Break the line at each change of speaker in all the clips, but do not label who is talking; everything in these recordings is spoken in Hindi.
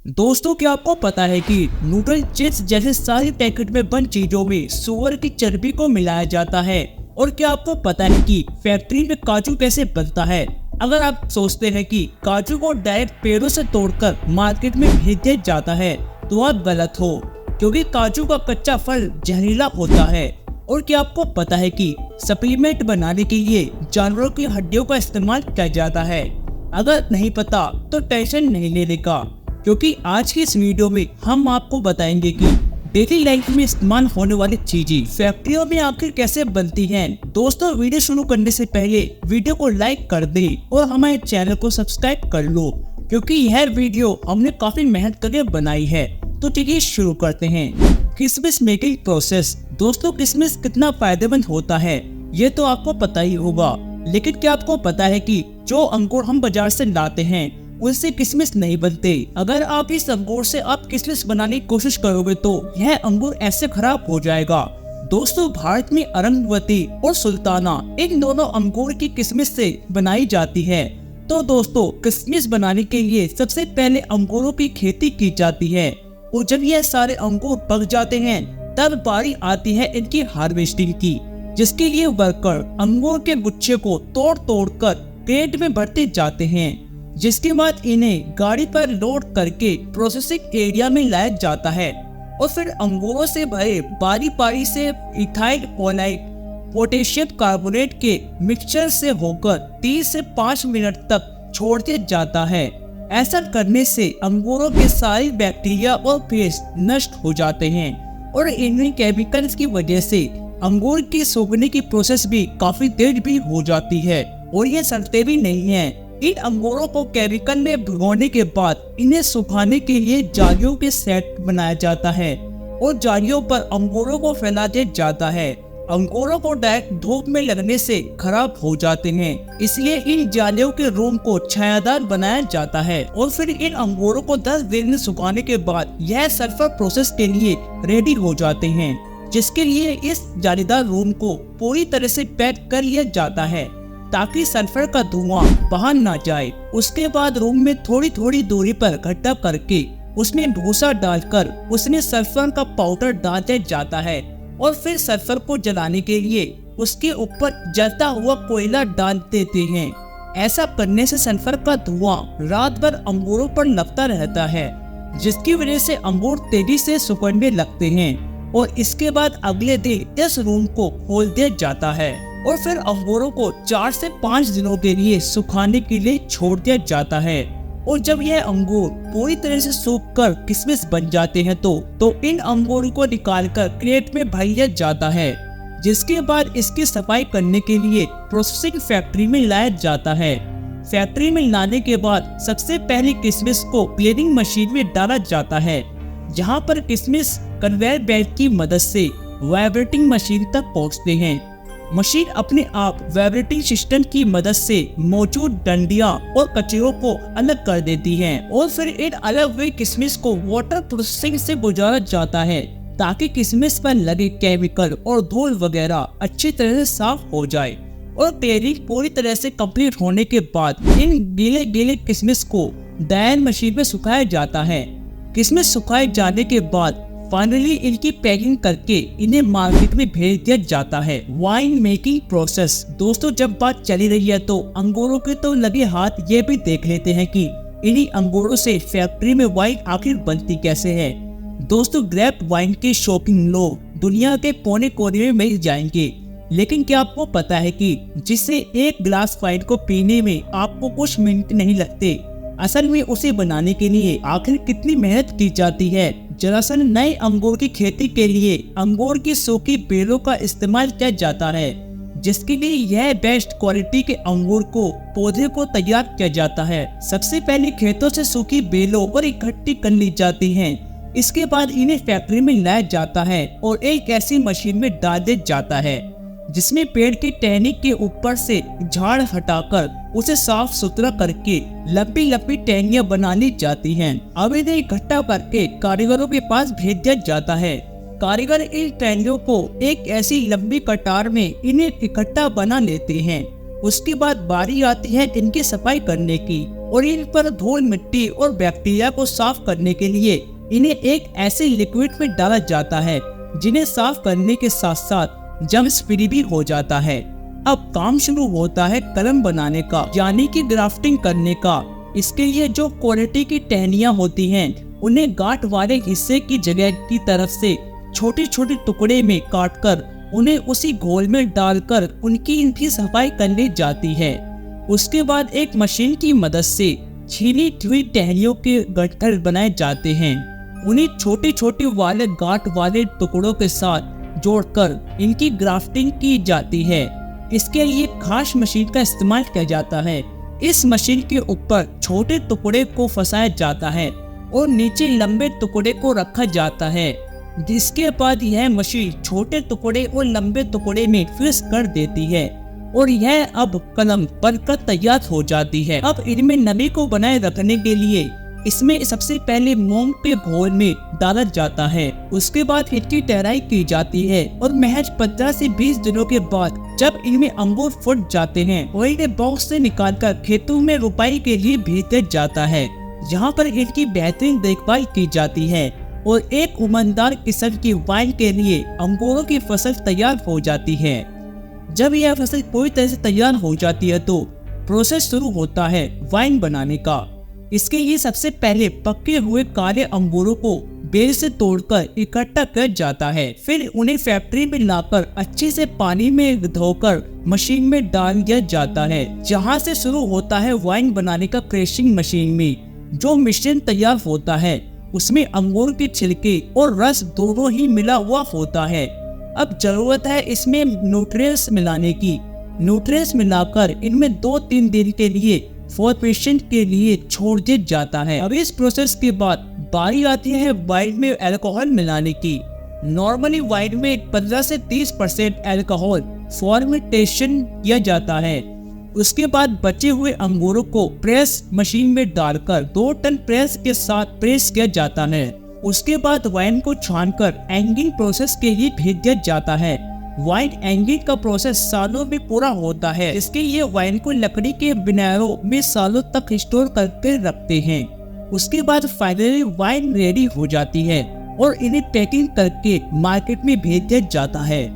दोस्तों, क्या आपको पता है कि नूडल, चिप्स जैसे सारी पैकेट में बंद चीजों में सुअर की चर्बी को मिलाया जाता है। और क्या आपको पता है कि फैक्ट्री में काजू कैसे बनता है? अगर आप सोचते हैं कि काजू को डायरेक्ट पेड़ों से तोड़कर मार्केट में भेज दिया जाता है तो आप गलत हो, क्योंकि काजू का कच्चा फल जहरीला होता है। और क्या आपको पता है कि सप्लीमेंट बनाने के लिए जानवरों की हड्डियों का इस्तेमाल किया जाता है? अगर नहीं पता तो टेंशन नहीं लेने का, क्योंकि आज की इस वीडियो में हम आपको बताएंगे कि डेली लाइफ में इस्तेमाल होने वाली चीजें फैक्ट्रियों में आखिर कैसे बनती हैं। दोस्तों, वीडियो शुरू करने से पहले वीडियो को लाइक कर दे और हमारे चैनल को सब्सक्राइब कर लो, क्योंकि यह वीडियो हमने काफी मेहनत करके बनाई है। तो चलिए शुरू करते हैं। किशमिश मेकिंग प्रोसेस। दोस्तों, किशमिश कितना फायदेमंद होता है ये तो आपको पता ही होगा, लेकिन क्या आपको पता है कि जो अंगूर हम बाजार से लाते हैं उनसे किशमिश नहीं बनते। अगर आप इस अंगूर से आप किशमिश बनाने की कोशिश करोगे तो यह अंगूर ऐसे खराब हो जाएगा। दोस्तों, भारत में अरंगवती और सुल्ताना इन दोनों अंगूर की किशमिश से बनाई जाती है। तो दोस्तों, किशमिश बनाने के लिए सबसे पहले अंगूरों की खेती की जाती है, और जब यह सारे अंगूर पक जाते हैं तब बारी आती है इनकी हार्वेस्टिंग की, जिसके लिए वर्कर अंगूर के गुच्छे को तोड़ तोड़ कर क्रेट में भरते जाते हैं, जिसके बाद इन्हें गाड़ी पर लोड करके प्रोसेसिंग एरिया में लाया जाता है। और फिर अंगूरों से भरे बारी बारी से इथाइल ऑलाइड पोटेशियम कार्बोनेट के मिक्सचर से होकर 30 से 5 मिनट तक छोड़ दिया जाता है। ऐसा करने से अंगूरों के सारे बैक्टीरिया और पेस्ट नष्ट हो जाते हैं, और इन्हीं केमिकल्स की वजह से अंगूर की सूखने की प्रोसेस भी काफी तेज भी हो जाती है, और ये सड़ते भी नहीं है। इन अंगूरों को केमिकल में भिगोने के बाद इन्हें सुखाने के लिए जालियों के सेट बनाया जाता है, और जालियों पर अंगूरों को फैला दिया जाता है। अंगूरों को डायरेक्ट धूप में लगने से खराब हो जाते हैं, इसलिए इन जालियों के रूम को छायादार बनाया जाता है। और फिर इन अंगूरों को 10 दिन में सुखाने के बाद यह सल्फर प्रोसेस के लिए रेडी हो जाते हैं, जिसके लिए इस जालीदार रूम को पूरी तरह से पैक कर लिया जाता है ताकि सल्फर का धुआं बाहर ना जाए। उसके बाद रूम में थोड़ी थोड़ी दूरी पर इकट्ठा करके उसमें भूसा डालकर उसमें सल्फर का पाउडर डाल दिया जाता है, और फिर सल्फर को जलाने के लिए उसके ऊपर जलता हुआ कोयला डाल देते हैं। ऐसा करने से सल्फर का धुआं रात भर अंगूरों पर लगता रहता है, जिसकी वजह से अंगूर तेजी से सुखने लगते हैं। और इसके बाद अगले दिन इस रूम को खोल दिया जाता है, और फिर अंगूरों को 4 से 5 दिनों के लिए सुखाने के लिए छोड़ दिया जाता है। और जब यह अंगूर पूरी तरह से सूखकर किशमिश बन जाते हैं तो इन अंगूरों को निकालकर क्रेट में भर लिया जाता है, जिसके बाद इसकी सफाई करने के लिए प्रोसेसिंग फैक्ट्री में लाया जाता है। फैक्ट्री में लाने के बाद सबसे पहले किशमिश को प्लेनिंग मशीन में डाला जाता है, जहाँ पर किशमिश कन्वेयर बेल्ट की मदद से वाइब्रेटिंग मशीन तक पहुँचते हैं। मशीन अपने आप वाइब्रेटिंग सिस्टम की मदद से मौजूद डंडियां और कचरों को अलग कर देती है, और फिर इन अलग हुए किशमिश को वाटर प्रोसेसिंग से गुजारा जाता है, ताकि किशमिश पर लगे केमिकल और धूल वगैरह अच्छी तरह से साफ हो जाए। और ट्रेनिंग पूरी तरह से कंप्लीट होने के बाद इन गीले गीले किशमिश को ड्रायर मशीन में सुखाया जाता है। किशमिश सुखाए जाने के बाद फाइनली इनकी पैकिंग करके इन्हें मार्केट में भेज दिया जाता है। Wine making process. दोस्तों, जब बात चली रही है तो अंगूरों के तो लगे हाथ ये भी देख लेते हैं कि इन्हीं अंगूरों से फैक्ट्री में वाइन आखिर बनती कैसे है। दोस्तों, ग्रेप वाइन के शौकीन लोग दुनिया के कोने कोने में मिल जाएंगे, लेकिन क्या आपको पता है कि जिससे एक गिलास वाइन को पीने में आपको कुछ मिनट नहीं लगते, असल में उसे बनाने के लिए आखिर कितनी मेहनत की जाती है। दरअसल नए अंगूर की खेती के लिए अंगूर की सूखी बेलों का इस्तेमाल किया जाता है, जिसके लिए यह बेस्ट क्वालिटी के अंगूर को पौधे को तैयार किया जाता है। सबसे पहले खेतों से सूखी बेलों पर इकट्ठी कर ली जाती हैं। इसके बाद इन्हें फैक्ट्री में लाया जाता है और एक ऐसी मशीन में डाल दिया जाता है, जिसमें पेड़ की टहनी के ऊपर से झाड़ हटाकर उसे साफ सुथरा करके लंबी लंबी टहनियां बना ली जाती हैं। अब इन्हें इकट्ठा करके कारीगरों के पास भेज दिया जाता है। कारीगर इन टहनियों को एक ऐसी लंबी कतार में इन्हें इकट्ठा बना लेते हैं, उसके बाद बारी आती है इनकी सफाई करने की और इन पर धूल मिट्टी और बैक्टीरिया को साफ करने के लिए इन्हें एक ऐसे लिक्विड में डाला जाता है जिन्हें साफ करने के साथ साथ जर्म्स फ्री भी हो जाता है। अब काम शुरू होता है कलम बनाने का, यानी कि ग्राफ्टिंग करने का। इसके लिए जो क्वालिटी की टहनियाँ होती हैं उन्हें गांठ वाले हिस्से की जगह की तरफ से छोटे छोटे टुकड़े में काटकर उन्हें उसी घोल में डालकर इनकी सफाई करनी जाती है। उसके बाद एक मशीन की मदद से छीली हुई टहनियों के गट्ठर बनाए जाते हैं। उन्हें छोटे छोटे वाले गांठ वाले टुकड़ों के साथ जोड़कर इनकी ग्राफ्टिंग की जाती है। इसके लिए खास मशीन का इस्तेमाल किया जाता है। इस मशीन के ऊपर छोटे टुकड़े को फंसाया जाता है और नीचे लंबे टुकड़े को रखा जाता है, जिसके बाद यह मशीन छोटे टुकड़े और लंबे टुकड़े में फिक्स कर देती है और यह अब कलम बनकर तैयार हो जाती है। अब इनमें नमी को बनाए रखने के लिए इसमें सबसे पहले मोम के घोल में डाला जाता है। उसके बाद इनकी तैराई की जाती है और महज 15 से 20 दिनों के बाद जब इनमें अंगूर फूट जाते हैं और इन्हें बॉक्स से निकालकर खेतों में रुपाई के लिए भेज दिया जाता है, जहाँ पर इनकी बेहतरीन देखभाल की जाती है और एक ईमानदार किस्म की वाइन के लिए अंगूरों की फसल तैयार हो जाती है। जब यह फसल पूरी तरह से तैयार हो जाती है तो प्रोसेस शुरू होता है वाइन बनाने का। इसके लिए सबसे पहले पके हुए काले अंगूरों को बेल से तोड़कर इकट्ठा कर जाता है। फिर उन्हें फैक्ट्री में लाकर अच्छे से पानी में धोकर मशीन में डाल दिया जाता है, जहां से शुरू होता है वाइन बनाने का क्रशिंग मशीन में। जो मिश्रण तैयार होता है उसमें अंगूर के छिलके और रस दोनों ही मिला हुआ होता है। अब जरूरत है इसमें न्यूट्रिएंट्स मिलाने की। न्यूट्रिएंट्स मिलाकर इनमें 2-3 दिन के लिए फॉर्मेशन के लिए छोड़ दिया जाता है। अब इस प्रोसेस के बाद बारी आती है वाइन में अल्कोहल मिलाने की। नॉर्मली वाइन में 15 से 30% अल्कोहल फॉर्मेटेशन किया जाता है। उसके बाद बचे हुए अंगूरों को प्रेस मशीन में डालकर 2 टन प्रेस के साथ प्रेस किया जाता है। उसके बाद वाइन को छानकर एंगिंग प्रोसेस के लिए भेज दिया जाता है। वाइन एंगिंग का प्रोसेस सालों में पूरा होता है। इसके लिए वाइन को लकड़ी के बिनारों में सालों तक स्टोर करके रखते हैं। उसके बाद फाइनली वाइन रेडी हो जाती है और इन्हें पैकिंग करके मार्केट में भेज दिया जाता है।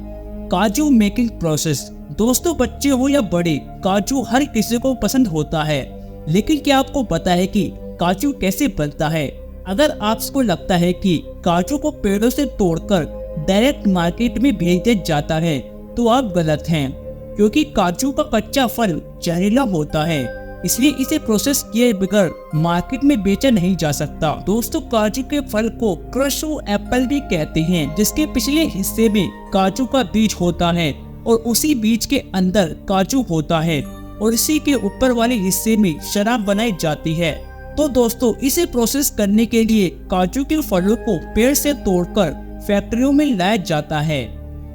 काजू मेकिंग प्रोसेस। दोस्तों, बच्चे हो या बड़े, काजू हर किसी को पसंद होता है। लेकिन क्या आपको पता है कि काजू कैसे बनता है? अगर आपको लगता है कि काजू को पेड़ों से तोड़कर डायरेक्ट मार्केट में भेज दिया जाता है तो आप गलत हैं, क्योंकि काजू का कच्चा फल जहरीला होता है, इसलिए इसे प्रोसेस किए बगैर मार्केट में बेचा नहीं जा सकता। दोस्तों, काजू के फल को क्रशो एप्पल भी कहते हैं, जिसके पिछले हिस्से में काजू का बीज होता है और उसी बीज के अंदर काजू होता है और इसी के ऊपर वाले हिस्से में शराब बनाई जाती है। तो दोस्तों, इसे प्रोसेस करने के लिए काजू के फलों को पेड़ से तोड़कर फैक्ट्रियों में लाया जाता है।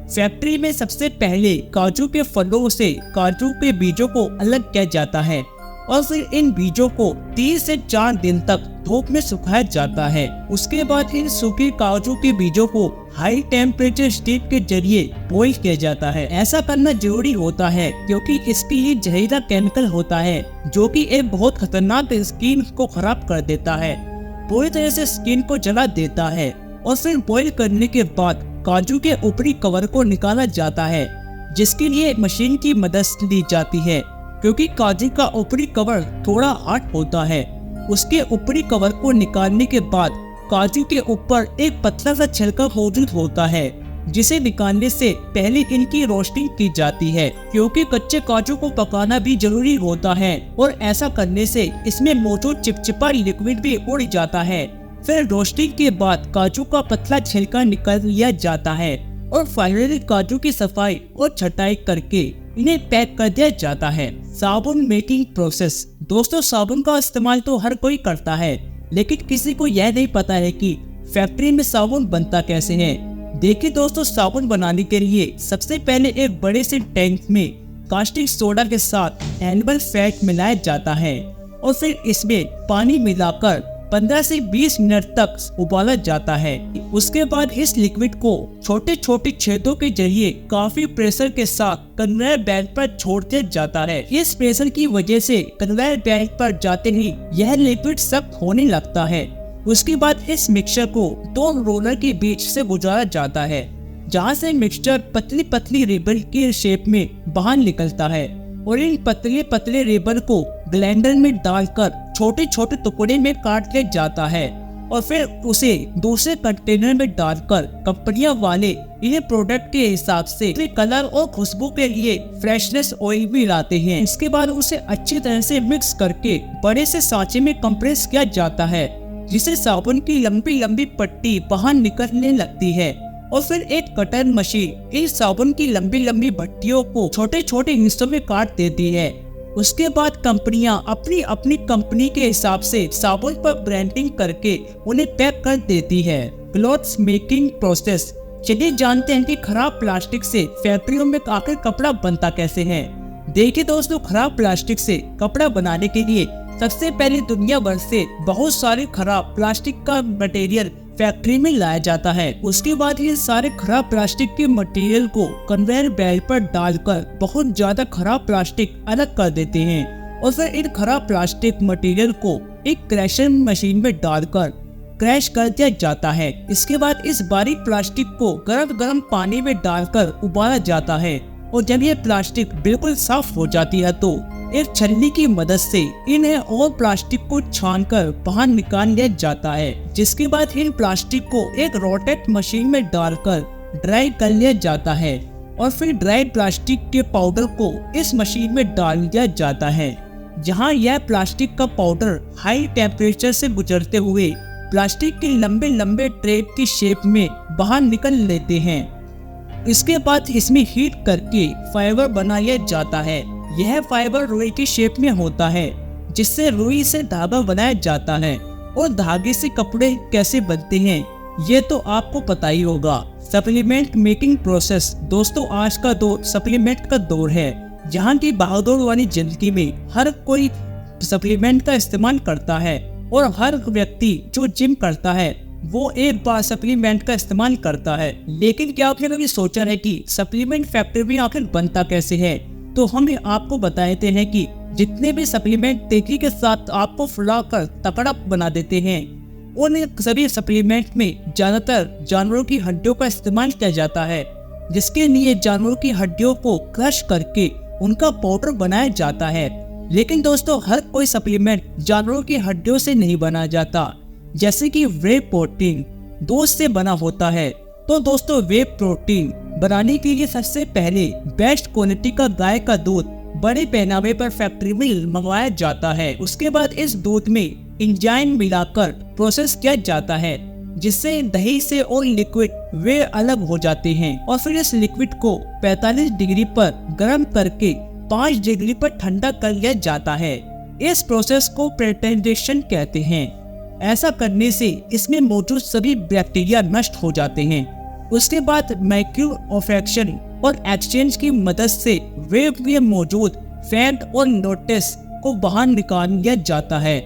फैक्ट्री में सबसे पहले काजू के फलों से काजू के बीजों को अलग किया जाता है और फिर इन बीजों को 3 से 4 दिन तक धूप में सुखाया जाता है। उसके बाद इन सूखे काजू के बीजों को हाई टेम्परेचर स्टीम के जरिए बॉईल किया जाता है। ऐसा करना जरूरी होता है क्योंकि इसके लिए जहरीला केमिकल होता है जो कि एक बहुत खतरनाक स्किन को खराब कर देता है, पूरी तरह से स्किन को जला देता है। और फिर बॉईल करने के बाद काजू के ऊपरी कवर को निकाला जाता है, जिसके लिए मशीन की मदद ली जाती है, क्योंकि काजू का ऊपरी कवर थोड़ा हार्ड होता है। उसके ऊपरी कवर को निकालने के बाद काजू के ऊपर एक पतला सा छिलका मौजूद होता है, जिसे निकालने से पहले इनकी रोस्टिंग की जाती है, क्योंकि कच्चे काजू को पकाना भी जरूरी होता है और ऐसा करने से इसमें मौजूद चिपचिपा लिक्विड भी उड़ जाता है। फिर रोस्टिंग के बाद काजू का पतला छिलका निकाल लिया जाता है और फाइनली काजू की सफाई और छटाई करके इन्हें पैक कर दिया जाता है। साबुन मेकिंग प्रोसेस। दोस्तों, साबुन का इस्तेमाल तो हर कोई करता है, लेकिन किसी को यह नहीं पता है कि फैक्ट्री में साबुन बनता कैसे है। देखिए दोस्तों, साबुन बनाने के लिए सबसे पहले एक बड़े से टैंक में कास्टिक सोडा के साथ एनिमल फैट मिलाया जाता है और फिर इसमें पानी मिलाकर 15 से 20 मिनट तक उबाला जाता है। उसके बाद इस लिक्विड को छोटे छोटे छेदों के जरिए काफी प्रेशर के साथ कन्वेयर बेल्ट पर छोड़ दिया जाता है। इस प्रेशर की वजह से कन्वेयर बेल्ट पर जाते ही यह लिक्विड सख्त होने लगता है। उसके बाद इस मिक्सचर को 2 रोलर के बीच से गुजारा जाता है, जहां से मिक्सचर पतली पतली रिबन के शेप में बाहर निकलता है और इन पतले पतले रिबन को ब्लेंडर में डालकर छोटे छोटे टुकड़े में काट लिया जाता है और फिर उसे दूसरे कंटेनर में डालकर कंपनियां वाले इन्हें प्रोडक्ट के हिसाब से कलर और खुशबू के लिए फ्रेशनेस ऑयल भी लाते हैं। इसके बाद उसे अच्छी तरह से मिक्स करके बड़े से सांचे में कंप्रेस किया जाता है, जिसे साबुन की लंबी लंबी पट्टी बाहर निकलने लगती है और फिर एक कटर मशीन इस साबुन की लंबी लंबी भट्टियों को छोटे छोटे हिस्सों में काट देती है। उसके बाद कंपनियां अपनी अपनी कंपनी के हिसाब से साबुन पर ब्रांडिंग करके उन्हें पैक कर देती है। Clothes making process. चलिए जानते हैं कि खराब प्लास्टिक से फैक्ट्रियों में आखिर कपड़ा बनता कैसे है। देखिए दोस्तों, खराब प्लास्टिक से कपड़ा बनाने के लिए सबसे पहले दुनिया भर से बहुत सारे खराब प्लास्टिक का मटेरियल फैक्ट्री में लाया जाता है। उसके बाद ये सारे खराब प्लास्टिक के मटेरियल को कन्वेयर बेल्ट पर डालकर बहुत ज्यादा खराब प्लास्टिक अलग कर देते हैं और फिर इन खराब प्लास्टिक मटेरियल को एक क्रशर मशीन में डालकर क्रैश कर दिया जाता है। इसके बाद इस बारीक प्लास्टिक को गर्म गर्म पानी में डालकर उबाला जाता है और जब ये प्लास्टिक बिल्कुल साफ हो जाती है तो एक छलनी की मदद से इन्हें और प्लास्टिक को छानकर बाहर निकाल लिया जाता है, जिसके बाद इन प्लास्टिक को एक रोटेट मशीन में डालकर ड्राई कर लिया जाता है और फिर ड्राई प्लास्टिक के पाउडर को इस मशीन में डाल दिया जाता है, जहां यह प्लास्टिक का पाउडर हाई टेम्परेचर से गुजरते हुए प्लास्टिक के लंबे लंबे ट्रेड की शेप में बाहर निकल लेते हैं। इसके बाद इसमें हीट करके फाइबर बनाया जाता है। यह फाइबर रुई की शेप में होता है, जिससे रुई से धागा बनाया जाता है। और धागे से कपड़े कैसे बनते हैं ये तो आपको पता ही होगा। Supplement making process. दोस्तों, आज का दौर सप्लीमेंट का दौर है, जहाँ की भागदौड़ वाली जिंदगी में हर कोई सप्लीमेंट का इस्तेमाल करता है और हर व्यक्ति जो जिम करता है वो एक बार सप्लीमेंट का इस्तेमाल करता है। लेकिन क्या आपने कभी सोचा है कि सप्लीमेंट फैक्ट्री में आखिर बनता कैसे है? तो हम आपको बताते हैं कि जितने भी सप्लीमेंट तेजी के साथ आपको फुलाकर तगड़ा बना देते हैं, उन सभी सप्लीमेंट में ज्यादातर जानवरों की हड्डियों का इस्तेमाल किया जाता है, जिसके लिए जानवरों की हड्डियों को क्रश करके उनका पाउडर बनाया जाता है। लेकिन दोस्तों, हर कोई सप्लीमेंट जानवरों की हड्डियों से नहीं बनाया जाता। जैसे कि वे प्रोटीन दूध से बना होता है, तो दोस्तों वे प्रोटीन बनाने के लिए सबसे पहले बेस्ट क्वालिटी का गाय का दूध बड़े पैमाने पर फैक्ट्री में मंगवाया जाता है। उसके बाद इस दूध में एंजाइम मिलाकर प्रोसेस किया जाता है, जिससे दही से और लिक्विड वे अलग हो जाते हैं और फिर इस लिक्विड को 45 डिग्री पर गर्म करके 5 डिग्री पर ठंडा कर लिया जाता है। इस प्रोसेस को प्रेटेंडेशन कहते हैं। ऐसा करने से इसमें मौजूद सभी बैक्टीरिया नष्ट हो जाते हैं। उसके बाद माइक्रो ऑफ्रेक्शन और एक्सचेंज की मदद से वेब में मौजूद फैट और नोटिस को बाहर निकाल लिया जाता है।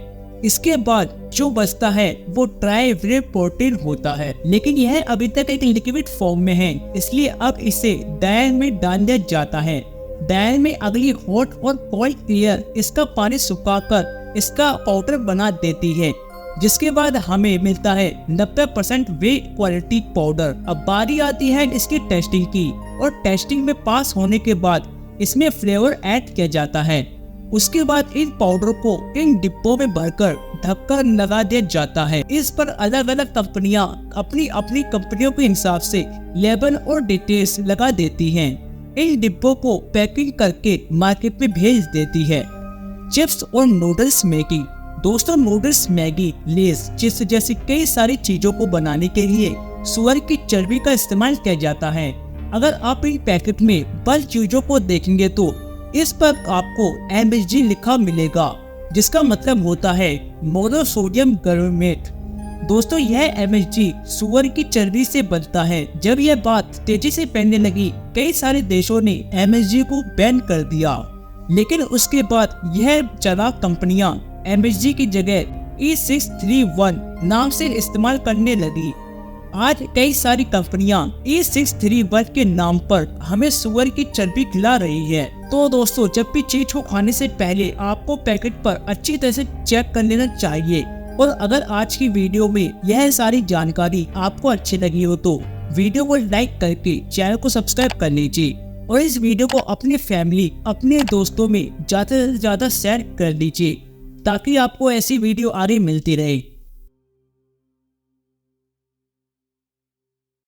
इसके बाद जो बचता है वो ड्राई वे प्रोटीन होता है, लेकिन यह अभी तक एक लिक्विड फॉर्म में है, इसलिए अब इसे डायल में डाल दिया जाता है। डायल में अगली हॉट और कोल्ड क्लियर इसका पानी सुखाकर इसका पाउडर बना देती है, जिसके बाद हमें मिलता है 90% वे क्वालिटी पाउडर। अब बारी आती है इसकी टेस्टिंग की, और टेस्टिंग में पास होने के बाद इसमें फ्लेवर ऐड किया जाता है। उसके बाद इन पाउडर को इन डिब्बों में भरकर ढक्कन लगा दिया जाता है। इस पर अलग अलग कंपनियां अपनी अपनी कंपनियों के हिसाब से लेबल और डिटेल्स लगा देती हैं। इन डिब्बों को पैकिंग करके मार्केट में भेज देती है। चिप्स और नूडल्स मेकिंग। दोस्तों, नूडल्स, मैगी, लेस, चिप्स जैसी कई सारी चीजों को बनाने के लिए सुअर की चर्बी का इस्तेमाल किया जाता है। अगर आप इन पैकेट में बल चीजों को देखेंगे तो इस पर आपको MSG लिखा मिलेगा, जिसका मतलब होता है मोनोसोडियम ग्लूटामेट। दोस्तों, यह MSG सुअर की चर्बी से बनता है। जब यह बात तेजी से फैलने लगी, कई सारे देशों ने MSG को बैन कर दिया, लेकिन उसके बाद यह चालाक कंपनियां MSG की जगह E631 नाम से इस्तेमाल करने लगी। आज कई सारी कंपनियां E631 के नाम पर हमें सुअर की चर्बी खिला रही है। तो दोस्तों, जब भी चीज को खाने से पहले आपको पैकेट पर अच्छी तरह से चेक कर लेना चाहिए। और अगर आज की वीडियो में यह सारी जानकारी आपको अच्छी लगी हो तो वीडियो को लाइक करके चैनल को सब्सक्राइब कर लीजिए और इस वीडियो को अपनी फैमिली, अपने दोस्तों में ज्यादा से ज्यादा शेयर कर लीजिए ताकि आपको ऐसी वीडियो आगे मिलती रहे।